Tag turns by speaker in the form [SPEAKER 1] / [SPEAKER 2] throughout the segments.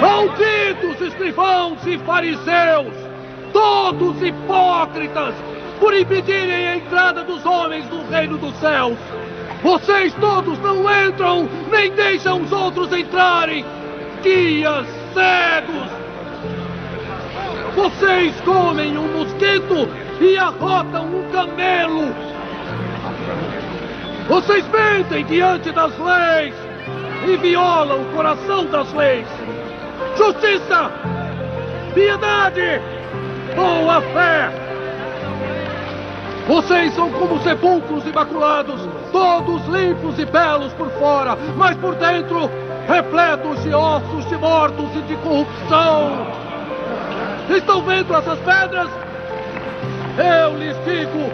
[SPEAKER 1] Malditos escrivãos e fariseus, todos hipócritas, por impedirem a entrada dos homens no reino dos céus! Vocês todos não entram, nem deixam os outros entrarem! Guias cegos! Vocês comem um mosquito e arrotam um camelo! Vocês mentem diante das leis e violam o coração das leis! Justiça! Piedade! Boa fé! Vocês são como sepulcros imaculados, todos limpos e belos por fora, mas por dentro, repletos de ossos de mortos e de corrupção. Estão vendo essas pedras? Eu lhes digo,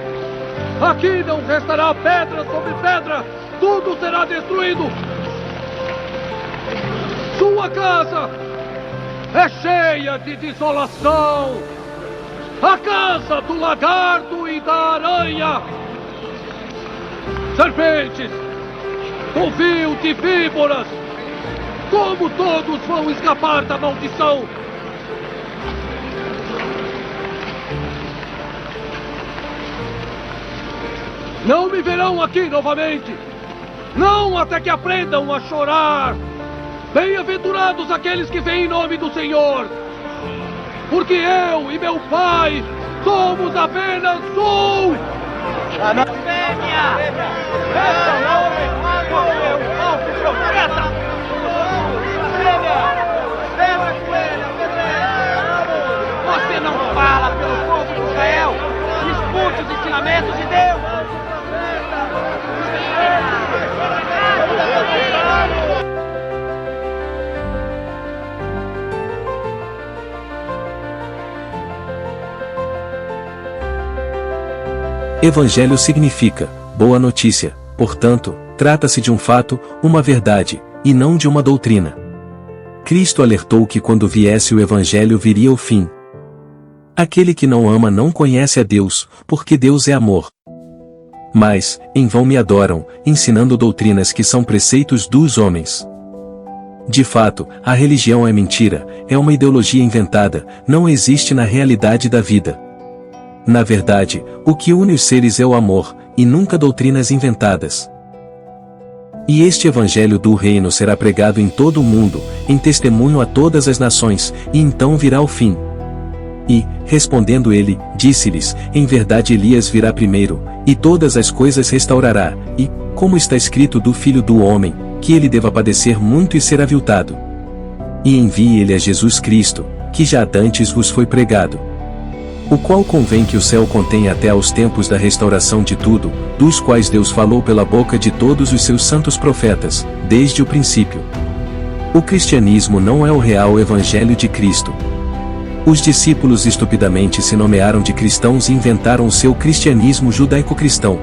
[SPEAKER 1] aqui não restará pedra sobre pedra, tudo será destruído. Sua casa é cheia de desolação. A casa do lagarto e da aranha. Serpentes, covil de víboras, como todos vão escapar da maldição? Não me verão aqui novamente, não até que aprendam a chorar. Bem-aventurados aqueles que vêm em nome do Senhor, porque eu e meu Pai somos apenas um!
[SPEAKER 2] Blasfêmia! Essa não é o falso profeta! Lembra com ele, você não fala pelo povo de Israel! Escute os ensinamentos de Deus!
[SPEAKER 3] Evangelho significa boa notícia, portanto, trata-se de um fato, uma verdade, e não de uma doutrina. Cristo alertou que quando viesse o Evangelho viria o fim. Aquele que não ama não conhece a Deus, porque Deus é amor. Mas, em vão me adoram, ensinando doutrinas que são preceitos dos homens. De fato, a religião é mentira, é uma ideologia inventada, não existe na realidade da vida. Na verdade, o que une os seres é o amor, e nunca doutrinas inventadas. E este Evangelho do Reino será pregado em todo o mundo, em testemunho a todas as nações, e então virá o fim. E, respondendo ele, disse-lhes, em verdade Elias virá primeiro, e todas as coisas restaurará, e, como está escrito do Filho do Homem, que ele deva padecer muito e ser aviltado. E envie ele a Jesus Cristo, que já dantes vos foi pregado. O qual convém que o céu contenha até aos tempos da restauração de tudo, dos quais Deus falou pela boca de todos os seus santos profetas, desde o princípio. O cristianismo não é o real evangelho de Cristo. Os discípulos estupidamente se nomearam de cristãos e inventaram o seu cristianismo judaico-cristão.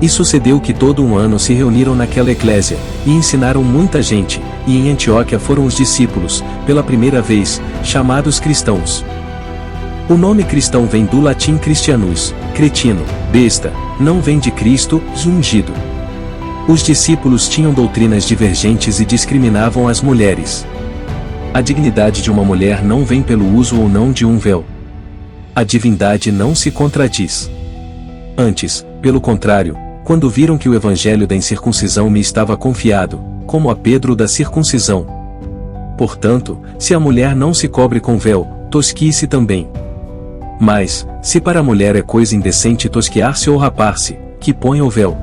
[SPEAKER 3] E sucedeu que todo um ano se reuniram naquela eclésia, e ensinaram muita gente, e em Antioquia foram os discípulos, pela primeira vez, chamados cristãos. O nome cristão vem do latim Christianus, cretino, besta, não vem de Cristo, ungido. Os discípulos tinham doutrinas divergentes e discriminavam as mulheres. A dignidade de uma mulher não vem pelo uso ou não de um véu. A divindade não se contradiz. Antes, pelo contrário, quando viram que o evangelho da incircuncisão me estava confiado, como a Pedro da circuncisão. Portanto, se a mulher não se cobre com véu, tosquie-se também. Mas, se para a mulher é coisa indecente tosquear-se ou rapar-se, que ponha o véu.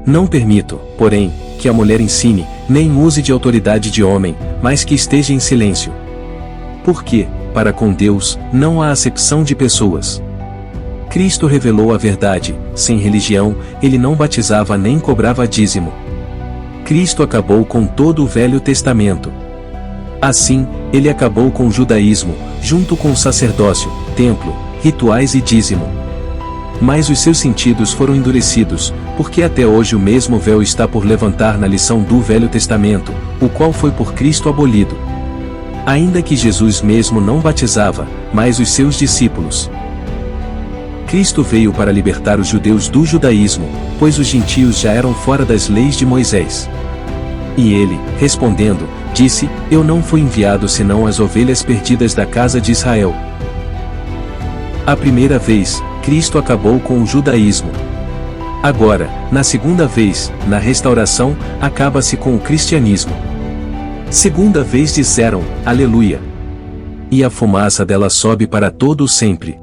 [SPEAKER 3] Não permito, porém, que a mulher ensine, nem use de autoridade de homem, mas que esteja em silêncio. Porque, para com Deus, não há acepção de pessoas. Cristo revelou a verdade, sem religião, ele não batizava nem cobrava dízimo. Cristo acabou com todo o Velho Testamento. Assim, ele acabou com o judaísmo, junto com o sacerdócio, templo, rituais e dízimo. Mas os seus sentidos foram endurecidos, porque até hoje o mesmo véu está por levantar na lição do Velho Testamento, o qual foi por Cristo abolido. Ainda que Jesus mesmo não batizava, mas os seus discípulos. Cristo veio para libertar os judeus do judaísmo, pois os gentios já eram fora das leis de Moisés. E ele, respondendo, disse: Eu não fui enviado senão as ovelhas perdidas da casa de Israel. A primeira vez, Cristo acabou com o judaísmo. Agora, na segunda vez, na restauração, acaba-se com o cristianismo. Segunda vez disseram, Aleluia. E a fumaça dela sobe para todo o sempre.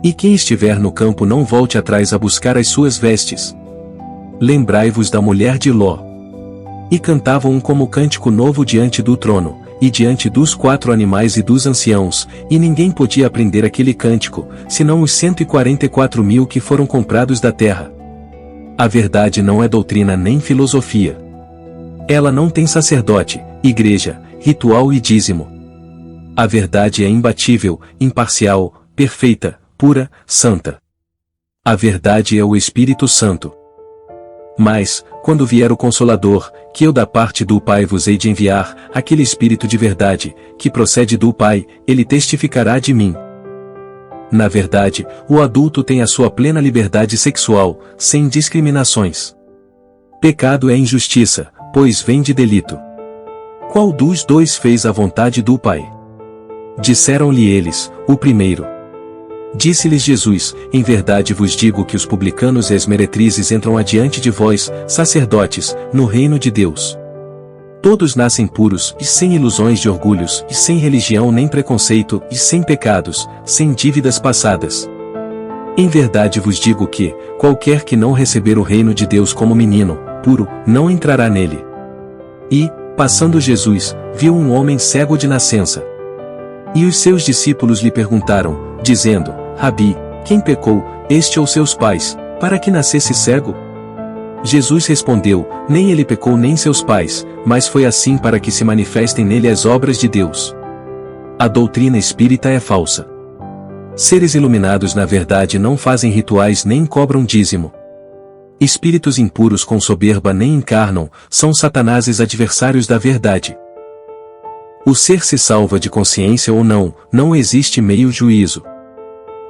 [SPEAKER 3] E quem estiver no campo não volte atrás a buscar as suas vestes. Lembrai-vos da mulher de Ló. E cantavam um como cântico novo diante do trono, e diante dos 4 animais e dos anciãos, e ninguém podia aprender aquele cântico, senão os 144.000 que foram comprados da terra. A verdade não é doutrina nem filosofia. Ela não tem sacerdote, igreja, ritual e dízimo. A verdade é imbatível, imparcial, perfeita, pura, santa. A verdade é o Espírito Santo. Mas, quando vier o Consolador, que eu da parte do Pai vos hei de enviar, aquele Espírito de verdade, que procede do Pai, ele testificará de mim. Na verdade, o adulto tem a sua plena liberdade sexual, sem discriminações. Pecado é injustiça, pois vem de delito. Qual dos dois fez a vontade do Pai? Disseram-lhe eles, o primeiro. Disse-lhes Jesus, em verdade vos digo que os publicanos e as meretrizes entram adiante de vós, sacerdotes, no reino de Deus. Todos nascem puros, e sem ilusões de orgulhos, e sem religião nem preconceito, e sem pecados, sem dívidas passadas. Em verdade vos digo que, qualquer que não receber o reino de Deus como menino, puro, não entrará nele. E, passando Jesus, viu um homem cego de nascença. E os seus discípulos lhe perguntaram, dizendo, Rabi, quem pecou, este ou seus pais, para que nascesse cego? Jesus respondeu, nem ele pecou nem seus pais, mas foi assim para que se manifestem nele as obras de Deus. A doutrina espírita é falsa. Seres iluminados na verdade não fazem rituais nem cobram dízimo. Espíritos impuros com soberba nem encarnam, são satanases adversários da verdade. O ser se salva de consciência ou não, não existe meio juízo.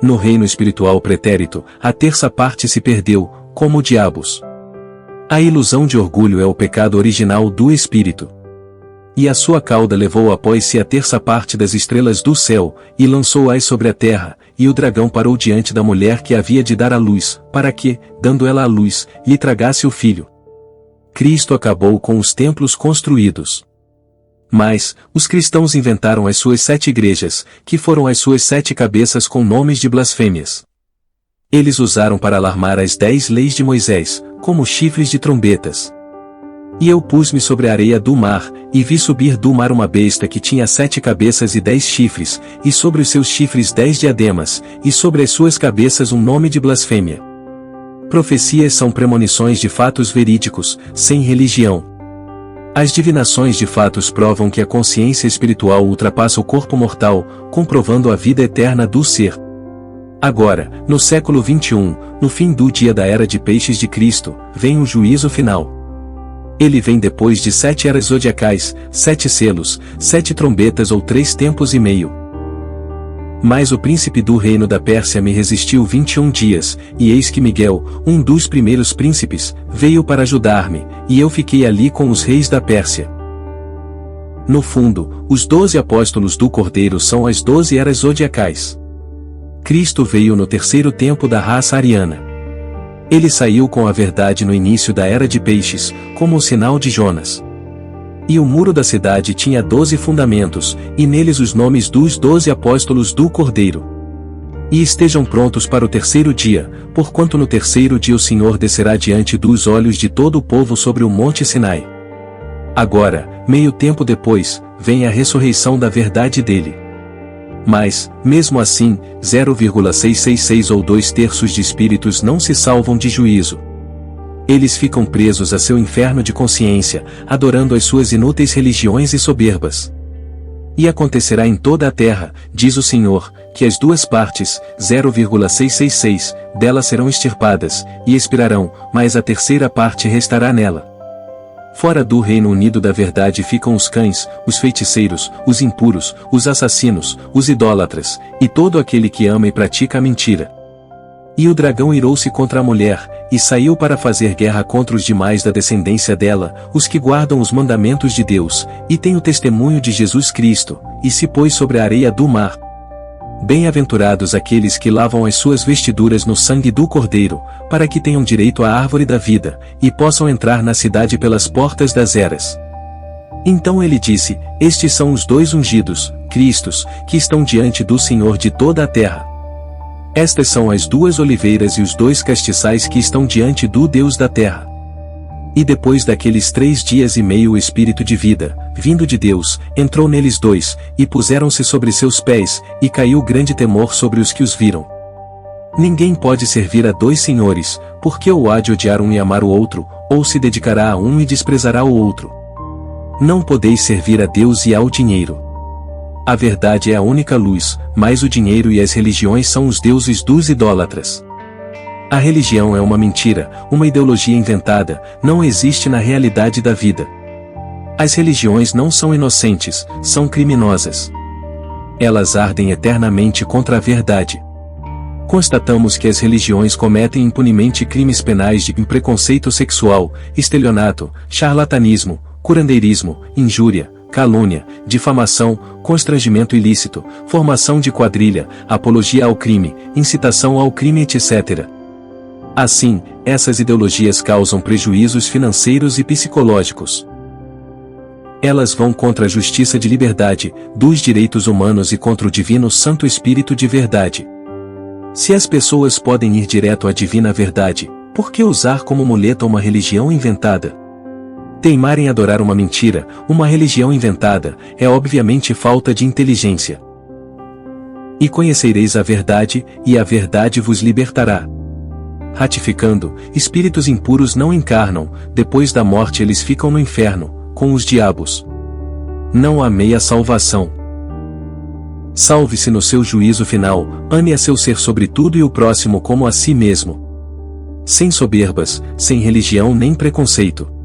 [SPEAKER 3] No reino espiritual pretérito, a terça parte se perdeu, como diabos. A ilusão de orgulho é o pecado original do espírito. E a sua cauda levou após si a terça parte das estrelas do céu, e lançou-as sobre a terra, e o dragão parou diante da mulher que havia de dar à luz, para que, dando ela à luz, lhe tragasse o filho. Cristo acabou com os templos construídos. Mas, os cristãos inventaram as suas 7 igrejas, que foram as suas 7 cabeças com nomes de blasfêmias. Eles usaram para alarmar as 10 leis de Moisés, como chifres de trombetas. E eu pus-me sobre a areia do mar, e vi subir do mar uma besta que tinha 7 cabeças e 10 chifres, e sobre os seus chifres 10 diademas, e sobre as suas cabeças um nome de blasfêmia. Profecias são premonições de fatos verídicos, sem religião. As divinações de fatos provam que a consciência espiritual ultrapassa o corpo mortal, comprovando a vida eterna do ser. Agora, no século XXI, no fim do dia da era de peixes de Cristo, vem o juízo final. Ele vem depois de 7 eras zodiacais, 7 selos, 7 trombetas ou 3 tempos e meio. Mas o príncipe do reino da Pérsia me resistiu 21 dias, e eis que Miguel, um dos primeiros príncipes, veio para ajudar-me, e eu fiquei ali com os reis da Pérsia. No fundo, os 12 apóstolos do Cordeiro são as 12 eras zodiacais. Cristo veio no terceiro tempo da raça ariana. Ele saiu com a verdade no início da era de peixes, como o sinal de Jonas. E o muro da cidade tinha 12 fundamentos, e neles os nomes dos 12 apóstolos do Cordeiro. E estejam prontos para o terceiro dia, porquanto no terceiro dia o Senhor descerá diante dos olhos de todo o povo sobre o monte Sinai. Agora, meio tempo depois, vem a ressurreição da verdade dele. Mas, mesmo assim, 0,666 ou 2/3 de espíritos não se salvam de juízo. Eles ficam presos a seu inferno de consciência, adorando as suas inúteis religiões e soberbas. E acontecerá em toda a terra, diz o Senhor, que as 2 partes, 0,666, dela serão extirpadas, e expirarão, mas a terceira parte restará nela. Fora do Reino Unido da verdade ficam os cães, os feiticeiros, os impuros, os assassinos, os idólatras, e todo aquele que ama e pratica a mentira. E o dragão irou-se contra a mulher, e saiu para fazer guerra contra os demais da descendência dela, os que guardam os mandamentos de Deus, e têm o testemunho de Jesus Cristo, e se pôs sobre a areia do mar. Bem-aventurados aqueles que lavam as suas vestiduras no sangue do Cordeiro, para que tenham direito à árvore da vida, e possam entrar na cidade pelas portas das eras. Então ele disse: Estes são os 2 ungidos, Cristos, que estão diante do Senhor de toda a terra. Estas são as 2 oliveiras e os 2 castiçais que estão diante do Deus da terra. E depois daqueles 3 dias e meio o Espírito de vida, vindo de Deus, entrou neles 2, e puseram-se sobre seus pés, e caiu grande temor sobre os que os viram. Ninguém pode servir a 2 senhores, porque ou há de odiar um e amar o outro, ou se dedicará a um e desprezará o outro. Não podeis servir a Deus e ao dinheiro. A verdade é a única luz, mas o dinheiro e as religiões são os deuses dos idólatras. A religião é uma mentira, uma ideologia inventada, não existe na realidade da vida. As religiões não são inocentes, são criminosas. Elas ardem eternamente contra a verdade. Constatamos que as religiões cometem impunemente crimes penais de preconceito sexual, estelionato, charlatanismo, curandeirismo, injúria, calúnia, difamação, constrangimento ilícito, formação de quadrilha, apologia ao crime, incitação ao crime, etc. Assim, essas ideologias causam prejuízos financeiros e psicológicos. Elas vão contra a justiça de liberdade, dos direitos humanos e contra o divino Santo Espírito de verdade. Se as pessoas podem ir direto à divina verdade, por que usar como muleta uma religião inventada? Teimar em adorar uma mentira, uma religião inventada, é obviamente falta de inteligência. E conhecereis a verdade, e a verdade vos libertará. Ratificando, espíritos impuros não encarnam, depois da morte eles ficam no inferno, com os diabos. Não há meia salvação. Salve-se no seu juízo final, ame a seu ser sobretudo e o próximo como a si mesmo. Sem soberbas, sem religião nem preconceito.